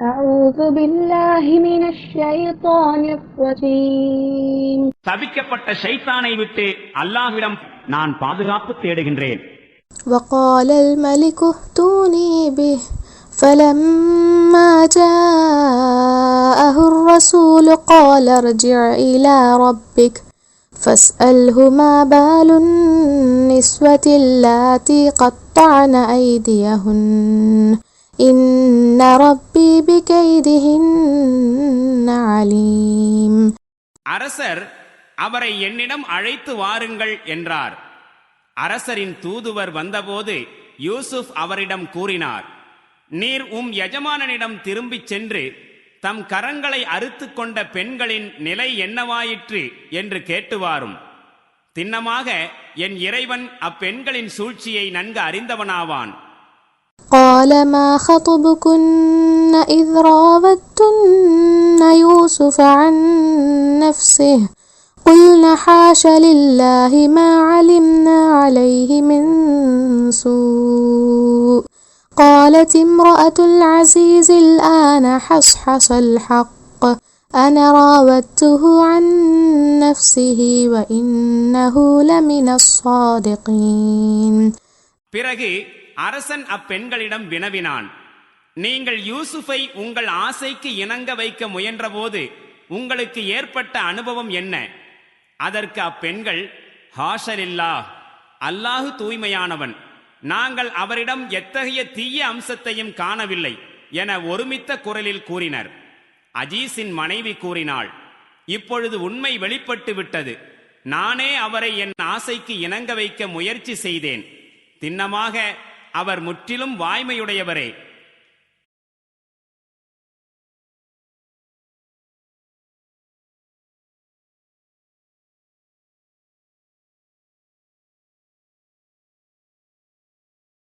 أعوذ بالله من الشيطان الرجيم. சபிக்கப்பட்ட ஷைத்தானை விட்டு அல்லாஹ்விடம் நான் பாதுகாப்பு தேடுகின்றேன். وقال الملك ائتوني به فلما جاءه الرسول قال ارجع إلى ربك فاسأله ما بال النسوة اللاتي قطعن أيديهن إن ربي بكيدهن عليم. அரசர் அவரை என்னிடம் அழைத்து வாருங்கள் என்றார். அரசரின் தூதுவர் வந்தபோது யூசுப் அவரிடம் கூறினார், நீர் எஜமானனிடம் திரும்பிச் சென்று தம் கரங்களை அறுத்து கொண்ட பெண்களின் நிலை என்னவாயிற்று என்று கேட்டுவாரும். திண்ணமாக என் இறைவன் அப்பெண்களின் சூழ்ச்சியை நன்கு அறிந்தவனாவான். قال ما خطبكن إذ راودتن يوسف عن نفسه قلنا حاش لله ما علمنا عليه من سوء قالت امرأة العزيز الآن حصحص الحق أنا راودته عن نفسه وإنه لمن الصادقين. பிறகு அரசன் அப்பெண்களிடம் வினவினான், நீங்கள் யூசுஃபை உங்கள் ஆசைக்கு இணங்க வைக்க முயன்றபோது உங்களுக்கு ஏற்பட்ட அனுபவம் என்ன? அதற்கு அப்பெண்கள், ஹாஷலில்லாஹ், அல்லாஹு தூய்மையானவன், நாங்கள் அவரிடம் எத்தகைய தீய அம்சத்தையும் காணவில்லை என ஒருமித்த குரலில் கூறினர். அஜீஸின் மனைவி கூறினாள், இப்பொழுது உண்மை வெளிப்பட்டு விட்டது. நானே அவரை என் ஆசைக்கு இணங்க வைக்க முயற்சி செய்தேன். திண்ணமாக அவர் முற்றிலும் வாய்மையுடையவரே.